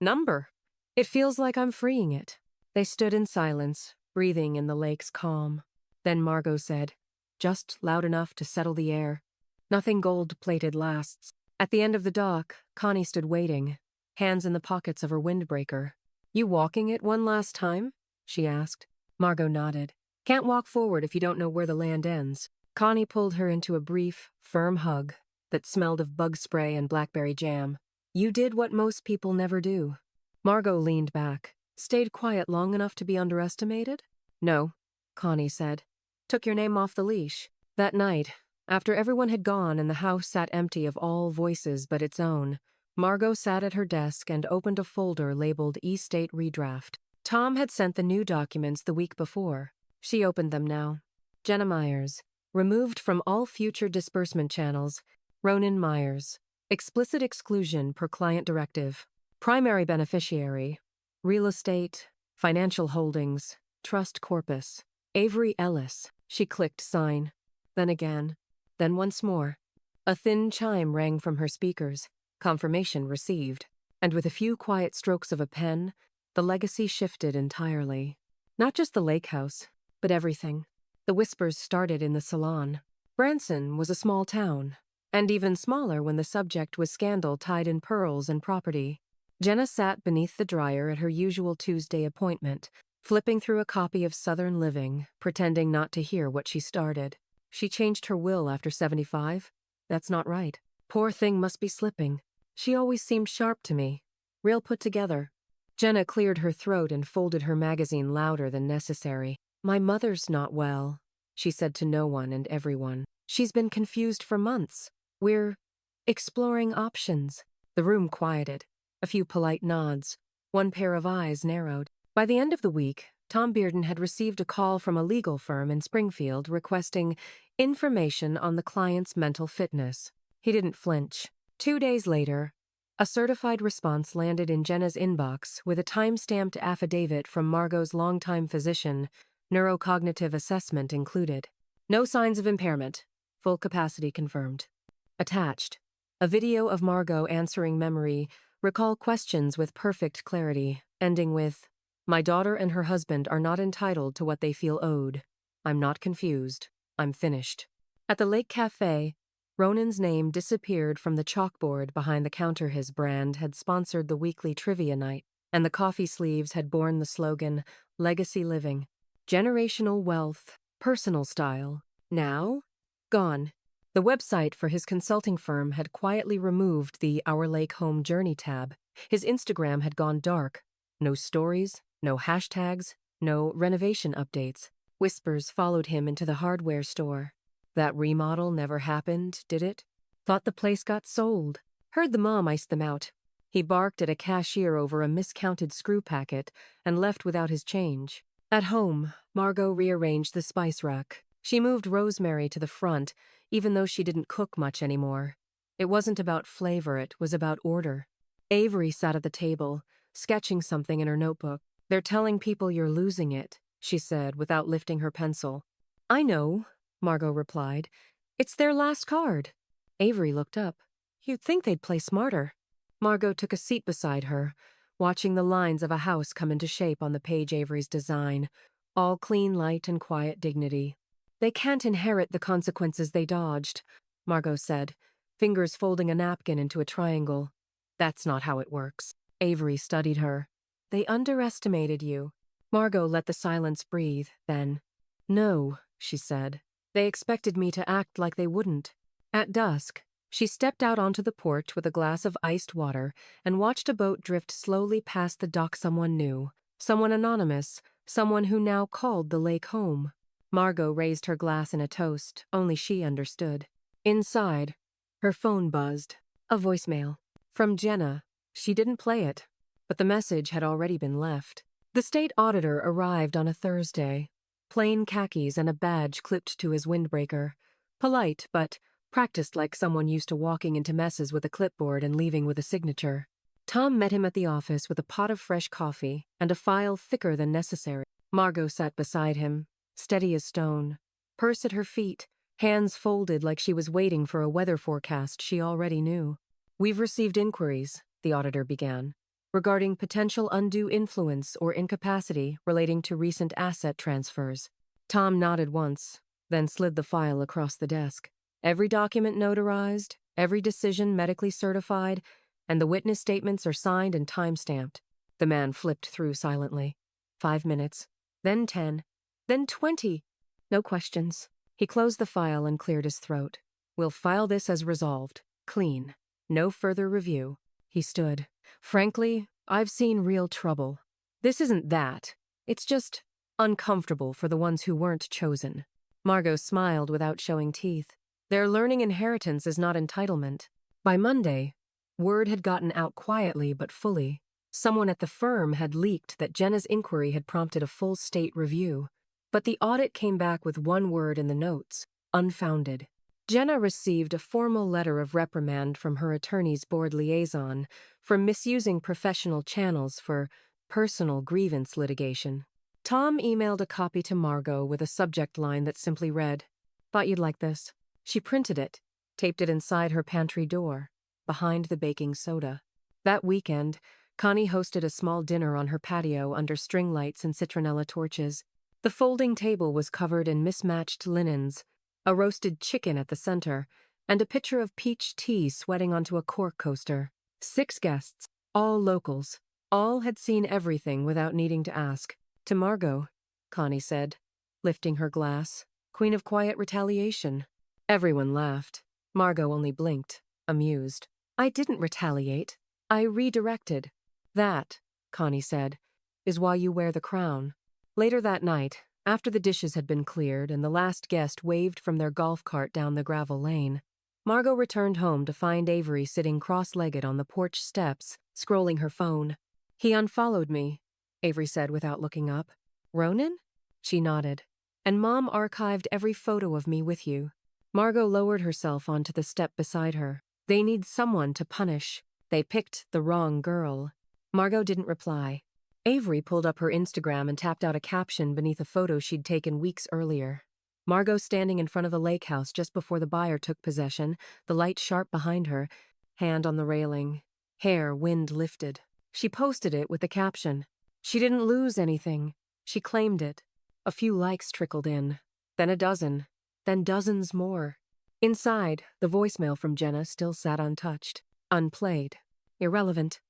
"Number. It feels like I'm freeing it." They stood in silence, breathing in the lake's calm. Then Margot said, just loud enough to settle the air, "Nothing gold-plated lasts." At the end of the dock, Connie stood waiting, hands in the pockets of her windbreaker. "You walking it one last time?" she asked. Margot nodded. "Can't walk forward if you don't know where the land ends." Connie pulled her into a brief, firm hug that smelled of bug spray and blackberry jam. "You did what most people never do." Margot leaned back. "Stayed quiet long enough to be underestimated?" "No," Connie said. "Took your name off the leash." That night, after everyone had gone and the house sat empty of all voices but its own, Margot sat at her desk and opened a folder labeled E-State Redraft. Tom had sent the new documents the week before. She opened them now. Jenna Myers. Removed from all future disbursement channels. Ronan Myers. Explicit exclusion per client directive. Primary beneficiary. Real estate. Financial holdings. Trust corpus. Avery Ellis. She clicked sign. Then again. Then once more. A thin chime rang from her speakers. Confirmation received. And with a few quiet strokes of a pen, the legacy shifted entirely. Not just the lake house, but everything. The whispers started in the salon. Branson was a small town, and even smaller when the subject was scandal tied in pearls and property. Jenna sat beneath the dryer at her usual Tuesday appointment, flipping through a copy of Southern Living, pretending not to hear what she started. She changed her will after 75? That's not right. Poor thing must be slipping. She always seemed sharp to me. Real put together. Jenna cleared her throat and folded her magazine louder than necessary. "My mother's not well," she said to no one and everyone. "She's been confused for months. We're exploring options." The room quieted. A few polite nods. One pair of eyes narrowed. By the end of the week, Tom Bearden had received a call from a legal firm in Springfield requesting information on the client's mental fitness. He didn't flinch. 2 days later, a certified response landed in Jenna's inbox with a time-stamped affidavit from Margot's longtime physician, neurocognitive assessment included. "No signs of impairment. Full capacity confirmed." Attached, A video of Margot answering memory, recall questions with perfect clarity, ending with, "My daughter and her husband are not entitled to what they feel owed. I'm not confused. I'm finished." At the Lake Cafe, Ronan's name disappeared from the chalkboard behind the counter. His brand had sponsored the weekly trivia night, and the coffee sleeves had borne the slogan, "Legacy Living." Generational wealth, personal style. Now? Gone. The website for his consulting firm had quietly removed the Our Lake Home Journey tab. His Instagram had gone dark. No stories, no hashtags, no renovation updates. Whispers followed him into the hardware store. That remodel never happened, did it? Thought the place got sold. Heard the mom iced them out. He barked at a cashier over a miscounted screw packet and left without his change. At home, Margot rearranged the spice rack. She moved rosemary to the front, even though she didn't cook much anymore. It wasn't about flavor, it was about order. Avery sat at the table, sketching something in her notebook. "They're telling people you're losing it," she said without lifting her pencil. "I know," Margot replied. "It's their last card." Avery looked up. "You'd think they'd play smarter." Margot took a seat beside her, watching the lines of a house come into shape on the page. Avery's design, all clean light and quiet dignity. "They can't inherit the consequences they dodged," Margot said, fingers folding a napkin into a triangle. "That's not how it works." Avery studied her. "They underestimated you." Margot let the silence breathe, then, "No," she said. "They expected me to act like they wouldn't." At dusk, she stepped out onto the porch with a glass of iced water and watched a boat drift slowly past the dock. Someone new, someone anonymous, someone who now called the lake home. Margot raised her glass in a toast, only she understood. Inside, her phone buzzed. A voicemail. From Jenna. She didn't play it, but the message had already been left. The state auditor arrived on a Thursday. Plain khakis and a badge clipped to his windbreaker. Polite, but practiced like someone used to walking into messes with a clipboard and leaving with a signature. Tom met him at the office with a pot of fresh coffee and a file thicker than necessary. Margot sat beside him, steady as stone, purse at her feet, hands folded like she was waiting for a weather forecast she already knew. "We've received inquiries," the auditor began, "regarding potential undue influence or incapacity relating to recent asset transfers." Tom nodded once, then slid the file across the desk. "Every document notarized, every decision medically certified, and the witness statements are signed and time-stamped." The man flipped through silently. 5 minutes, then 10, then 20. No questions. He closed the file and cleared his throat. "We'll file this as resolved. Clean. No further review." He stood. "Frankly, I've seen real trouble. This isn't that. It's just uncomfortable for the ones who weren't chosen." Margot smiled without showing teeth. Their learning inheritance is not entitlement. By Monday, word had gotten out quietly but fully. Someone at the firm had leaked that Jenna's inquiry had prompted a full state review. But the audit came back with one word in the notes: unfounded. Jenna received a formal letter of reprimand from her attorney's board liaison for misusing professional channels for personal grievance litigation. Tom emailed a copy to Margot with a subject line that simply read, "Thought you'd like this." She printed it, taped it inside her pantry door, behind the baking soda. That weekend, Connie hosted a small dinner on her patio under string lights and citronella torches. The folding table was covered in mismatched linens, a roasted chicken at the center, and a pitcher of peach tea sweating onto a cork coaster. 6 guests, all locals. All had seen everything without needing to ask. "To Margot," Connie said, lifting her glass. "Queen of quiet retaliation." Everyone laughed. Margot only blinked, amused. "I didn't retaliate. I redirected." "That," Connie said, "is why you wear the crown." Later that night, after the dishes had been cleared and the last guest waved from their golf cart down the gravel lane, Margot returned home to find Avery sitting cross-legged on the porch steps, scrolling her phone. "He unfollowed me," Avery said without looking up. "Ronan?" She nodded. "And Mom archived every photo of me with you." Margot lowered herself onto the step beside her. "They need someone to punish. They picked the wrong girl." Margot didn't reply. Avery pulled up her Instagram and tapped out a caption beneath a photo she'd taken weeks earlier. Margot standing in front of the lake house just before the buyer took possession, the light sharp behind her, hand on the railing, hair wind lifted. She posted it with the caption, "She didn't lose anything. She claimed it." A few likes trickled in, then a dozen, then dozens more. Inside, the voicemail from Jenna still sat untouched, unplayed, irrelevant.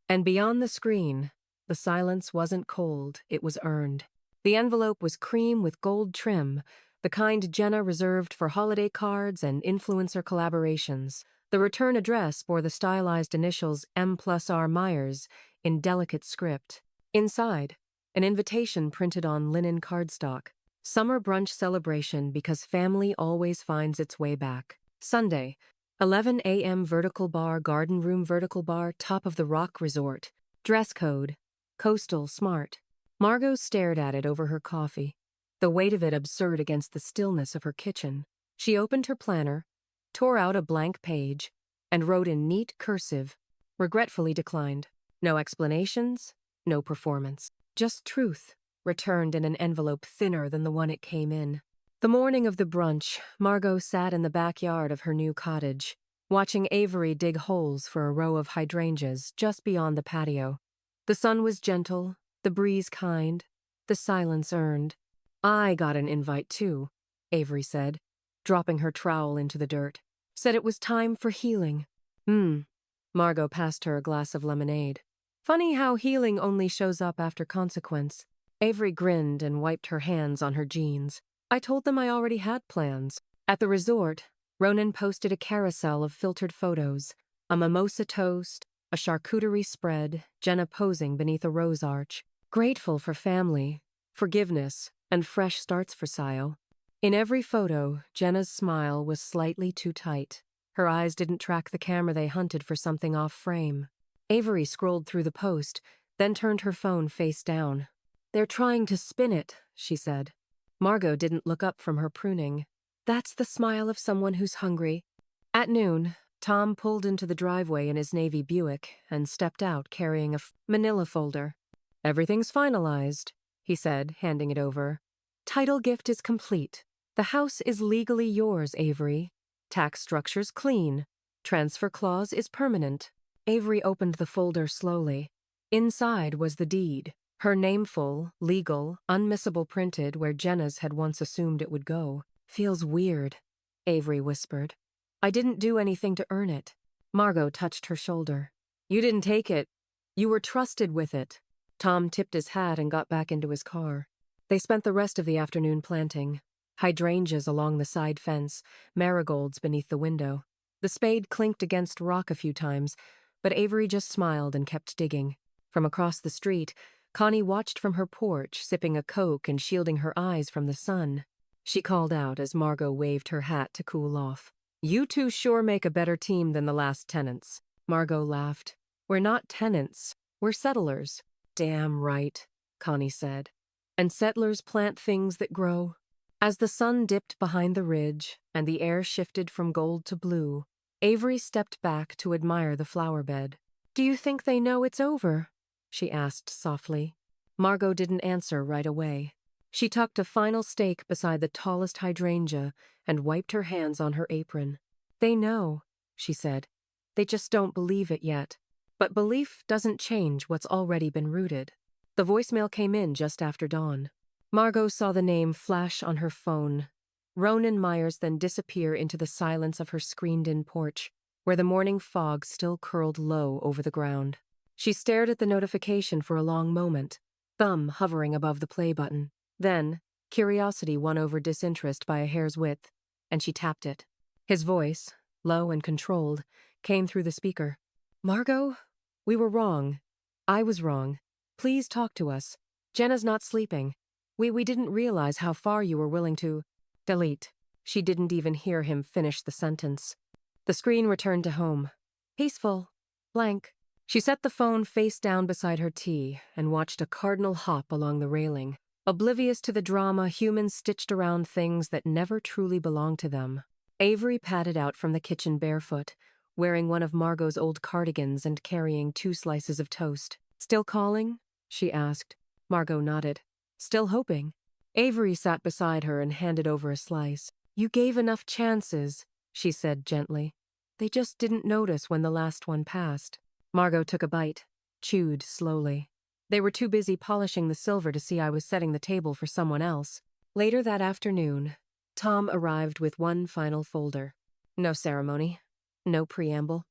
And beyond the screen, the silence wasn't cold, it was earned. The envelope was cream with gold trim, the kind Jenna reserved for holiday cards and influencer collaborations. The return address bore the stylized initials M+R Myers in delicate script. Inside, an invitation printed on linen cardstock. Summer brunch celebration because family always finds its way back. Sunday, 11 a.m. vertical bar, garden room vertical bar, top of the Rock Resort. Dress code, coastal smart. Margot stared at it over her coffee, the weight of it absurd against the stillness of her kitchen. She opened her planner, tore out a blank page, and wrote in neat cursive, regretfully declined. No explanations, no performance. Just truth, returned in an envelope thinner than the one it came in. The morning of the brunch, Margot sat in the backyard of her new cottage, watching Avery dig holes for a row of hydrangeas just beyond the patio. The sun was gentle, the breeze kind, the silence earned. "I got an invite too," Avery said, dropping her trowel into the dirt. "Said it was time for healing." Margot passed her a glass of lemonade. "Funny how healing only shows up after consequence." Avery grinned and wiped her hands on her jeans. "I told them I already had plans." At the resort, Ronan posted a carousel of filtered photos, a mimosa toast, a charcuterie spread, Jenna posing beneath a rose arch, grateful for family, forgiveness, and fresh starts for Sio. In every photo, Jenna's smile was slightly too tight. Her eyes didn't track the camera, they hunted for something off frame. Avery scrolled through the post, then turned her phone face down. "They're trying to spin it," she said. Margot didn't look up from her pruning. That's the smile of someone who's hungry. At noon, Tom pulled into the driveway in his navy Buick and stepped out carrying a manila folder. "Everything's finalized," he said, handing it over. "Title gift is complete. The house is legally yours, Avery. Tax structure's clean. Transfer clause is permanent." Avery opened the folder slowly. Inside was the deed. Her name full, legal, unmissable printed where Jenna's had once assumed it would go. "Feels weird," Avery whispered. "I didn't do anything to earn it." Margot touched her shoulder. "You didn't take it. You were trusted with it." Tom tipped his hat and got back into his car. They spent the rest of the afternoon planting. Hydrangeas along the side fence, marigolds beneath the window. The spade clinked against rock a few times, but Avery just smiled and kept digging. From across the street, Connie watched from her porch, sipping a Coke and shielding her eyes from the sun. She called out as Margot waved her hat to cool off. "You two sure make a better team than the last tenants." Margot laughed. "We're not tenants. We're settlers." "Damn right," Connie said. "And settlers plant things that grow." As the sun dipped behind the ridge and the air shifted from gold to blue, Avery stepped back to admire the flower bed. "Do you think they know it's over?" she asked softly. Margot didn't answer right away. She tucked a final stake beside the tallest hydrangea and wiped her hands on her apron. "They know," she said. "They just don't believe it yet." But belief doesn't change what's already been rooted. The voicemail came in just after dawn. Margot saw the name flash on her phone. Ronan Myers then disappear into the silence of her screened-in porch, where the morning fog still curled low over the ground. She stared at the notification for a long moment, thumb hovering above the play button. Then, curiosity won over disinterest by a hair's width, and she tapped it. His voice, low and controlled, came through the speaker. "Margot, we were wrong. I was wrong. Please talk to us. Jenna's not sleeping. We didn't realize how far you were willing to..." Delete. She didn't even hear him finish the sentence. The screen returned to home. Peaceful. Blank. She set the phone face down beside her tea and watched a cardinal hop along the railing, oblivious to the drama humans stitched around things that never truly belonged to them. Avery padded out from the kitchen barefoot, wearing one of Margot's old cardigans and carrying 2 slices of toast. "Still calling?" she asked. Margot nodded. "Still hoping?" Avery sat beside her and handed over a slice. "You gave enough chances," she said gently. They just didn't notice when the last one passed. Margot took a bite, chewed slowly. They were too busy polishing the silver to see I was setting the table for someone else. Later that afternoon, Tom arrived with one final folder. No ceremony. No preamble.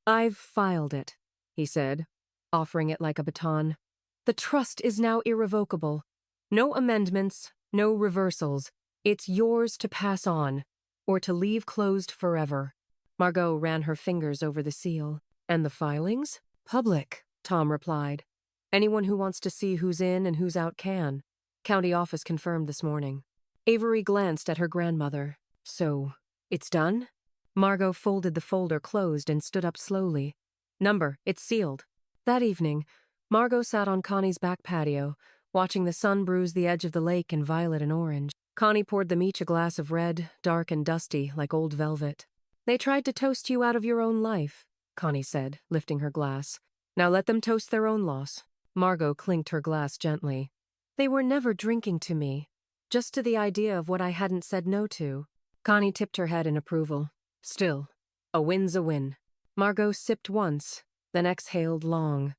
"I've filed it," he said, offering it like a baton. "The trust is now irrevocable. No amendments, no reversals. It's yours to pass on, or to leave closed forever." Margot ran her fingers over the seal. "And the filings?" "Public," Tom replied. "Anyone who wants to see who's in and who's out can. County office confirmed this morning." Avery glanced at her grandmother. "So, it's done?" Margot folded the folder closed and stood up slowly. "Number, it's sealed." That evening, Margot sat on Connie's back patio, watching the sun bruise the edge of the lake in violet and orange. Connie poured them each a glass of red, dark and dusty, like old velvet. "They tried to toast you out of your own life," Connie said, lifting her glass. "Now let them toast their own loss." Margot clinked her glass gently. "They were never drinking to me, just to the idea of what I hadn't said no to." Connie tipped her head in approval. "Still, a win's a win." Margot sipped once, then exhaled long.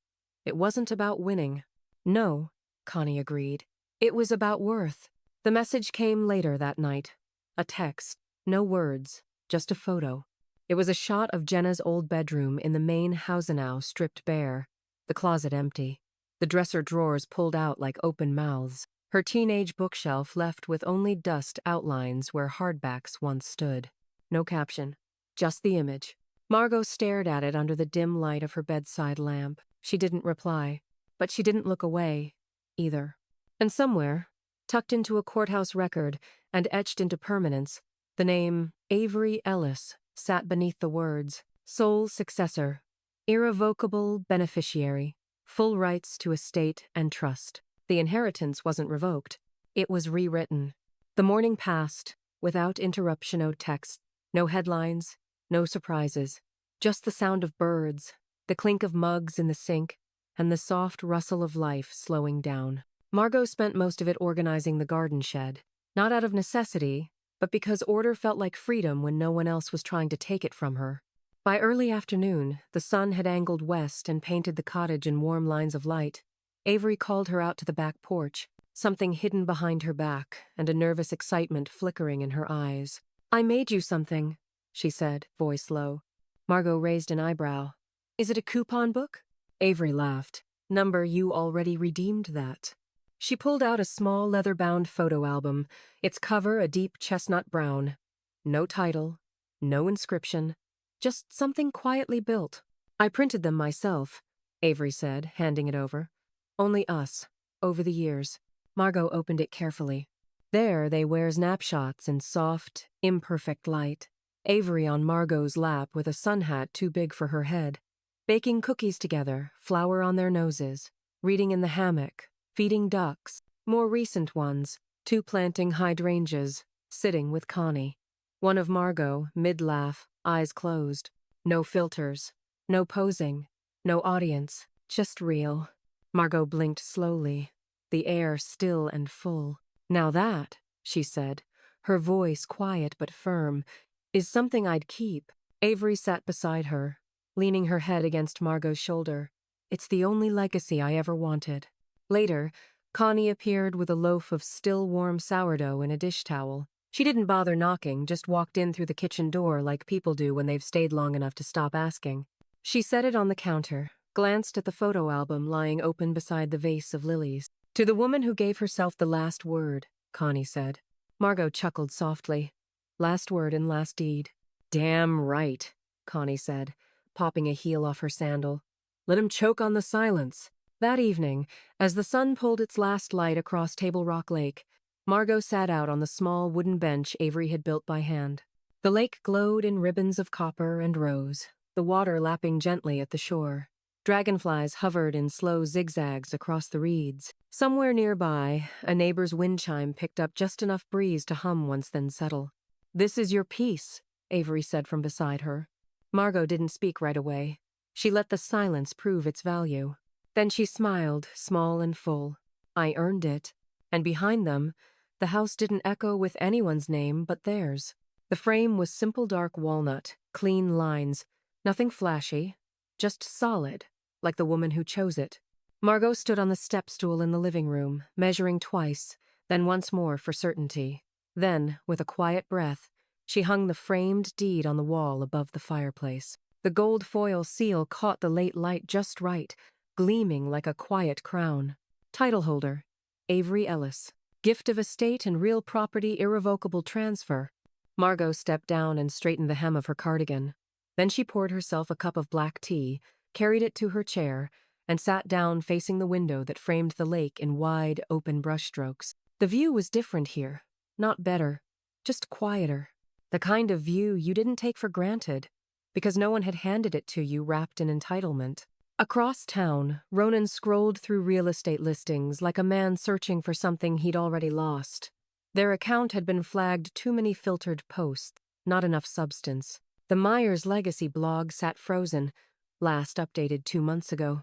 It wasn't about winning. "No," Connie agreed. "It was about worth." The message came later that night. A text. No words, just a photo. It was a shot of Jenna's old bedroom in the main Hausenau stripped bare, the closet empty, the dresser drawers pulled out like open mouths, her teenage bookshelf left with only dust outlines where hardbacks once stood. No caption, just the image. Margot stared at it under the dim light of her bedside lamp. She didn't reply, but she didn't look away, either. And somewhere, tucked into a courthouse record and etched into permanence, the name Avery Ellis sat beneath the words, "Sole successor, irrevocable beneficiary, full rights to estate and trust." The inheritance wasn't revoked. It was rewritten. The morning passed, without interruption. No text, no headlines, no surprises. Just the sound of birds, the clink of mugs in the sink, and the soft rustle of life slowing down. Margot spent most of it organizing the garden shed, not out of necessity, but because order felt like freedom when no one else was trying to take it from her. By early afternoon, the sun had angled west and painted the cottage in warm lines of light. Avery called her out to the back porch, something hidden behind her back and a nervous excitement flickering in her eyes. "I made you something," she said, voice low. Margot raised an eyebrow. "Is it a coupon book?" Avery laughed. "Number, you already redeemed that." She pulled out a small leather-bound photo album, its cover a deep chestnut brown. No title, no inscription, just something quietly built. "I printed them myself," Avery said, handing it over. "Only us, over the years." Margot opened it carefully. There they wear snapshots in soft, imperfect light. Avery on Margot's lap with a sun hat too big for her head. Baking cookies together, flour on their noses. Reading in the hammock. Feeding ducks. More recent ones, 2 planting hydrangeas. Sitting with Connie. One of Margot, mid-laugh, eyes closed. No filters. No posing. No audience. Just real. Margot blinked slowly. The air still and full. "Now that," she said, her voice quiet but firm, "is something I'd keep." Avery sat beside her, leaning her head against Margot's shoulder. "It's the only legacy I ever wanted." Later, Connie appeared with a loaf of still warm sourdough in a dish towel. She didn't bother knocking, just walked in through the kitchen door like people do when they've stayed long enough to stop asking. She set it on the counter, glanced at the photo album lying open beside the vase of lilies. "To the woman who gave herself the last word," Connie said. Margot chuckled softly. "Last word and last deed." "Damn right," Connie said, popping a heel off her sandal. "Let him choke on the silence." That evening, as the sun pulled its last light across Table Rock Lake, Margot sat out on the small wooden bench Avery had built by hand. The lake glowed in ribbons of copper and rose, the water lapping gently at the shore. Dragonflies hovered in slow zigzags across the reeds. Somewhere nearby, a neighbor's wind chime picked up just enough breeze to hum once then settle. "This is your piece," Avery said from beside her. Margot didn't speak right away. She let the silence prove its value. Then she smiled, small and full. "I earned it." And behind them, the house didn't echo with anyone's name but theirs. The frame was simple dark walnut, Clean lines. Nothing flashy. Just solid, like the woman who chose it. Margot stood on the step stool in the living room, measuring twice, then once more for certainty. Then, with a quiet breath, she hung the framed deed on the wall above the fireplace. The gold foil seal caught the late light just right, gleaming like a quiet crown. Title holder, Avery Ellis. Gift of estate and real property irrevocable transfer. Margot stepped down and straightened the hem of her cardigan. Then she poured herself a cup of black tea, carried it to her chair, and sat down facing the window that framed the lake in wide, open brushstrokes. The view was different here. Not better, just quieter. The kind of view you didn't take for granted, because no one had handed it to you wrapped in entitlement. Across town, Ronan scrolled through real estate listings like a man searching for something he'd already lost. Their account had been flagged too many filtered posts, not enough substance. The Myers Legacy blog sat frozen, last updated 2 months ago.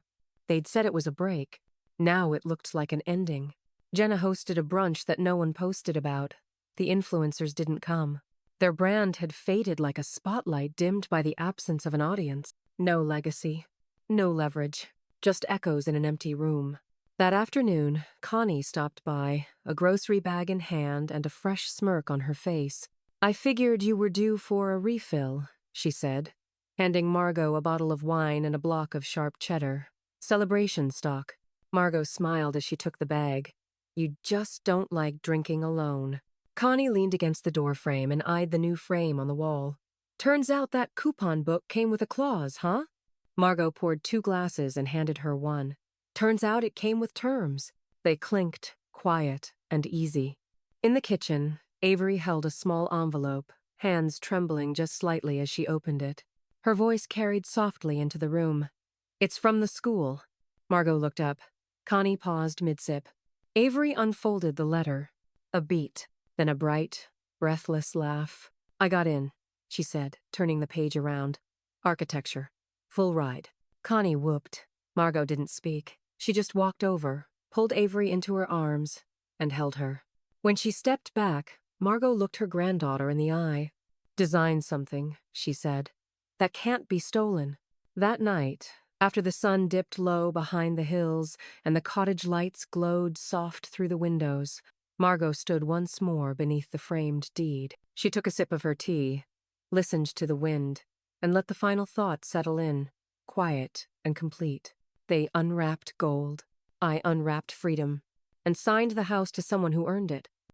They'd said it was a break. Now it looked like an ending. Jenna hosted a brunch that no one posted about. The influencers didn't come. Their brand had faded like a spotlight dimmed by the absence of an audience. No legacy. No leverage. Just echoes in an empty room. That afternoon, Connie stopped by, a grocery bag in hand and a fresh smirk on her face. "I figured you were due for a refill," she said, handing Margot a bottle of wine and a block of sharp cheddar. "Celebration stock." Margot smiled as she took the bag. "You just don't like drinking alone." Connie leaned against the doorframe and eyed the new frame on the wall. "Turns out that coupon book came with a clause, huh?" Margot poured 2 glasses and handed her one. "Turns out it came with terms." They clinked, quiet and easy. In the kitchen, Avery held a small envelope, hands trembling just slightly as she opened it. Her voice carried softly into the room. "It's from the school." Margot looked up. Connie paused mid-sip. Avery unfolded the letter. A beat, then a bright, breathless laugh. "I got in," she said, turning the page around. "Architecture. Full ride." Connie whooped. Margot didn't speak. She just walked over, pulled Avery into her arms, and held her. When she stepped back, Margot looked her granddaughter in the eye. "Design something," she said. "That can't be stolen." That night, after the sun dipped low behind the hills and the cottage lights glowed soft through the windows, Margot stood once more beneath the framed deed. She took a sip of her tea, listened to the wind, and let the final thought settle in, quiet and complete. They unwrapped gold. I unwrapped freedom, and signed the house to someone who earned it.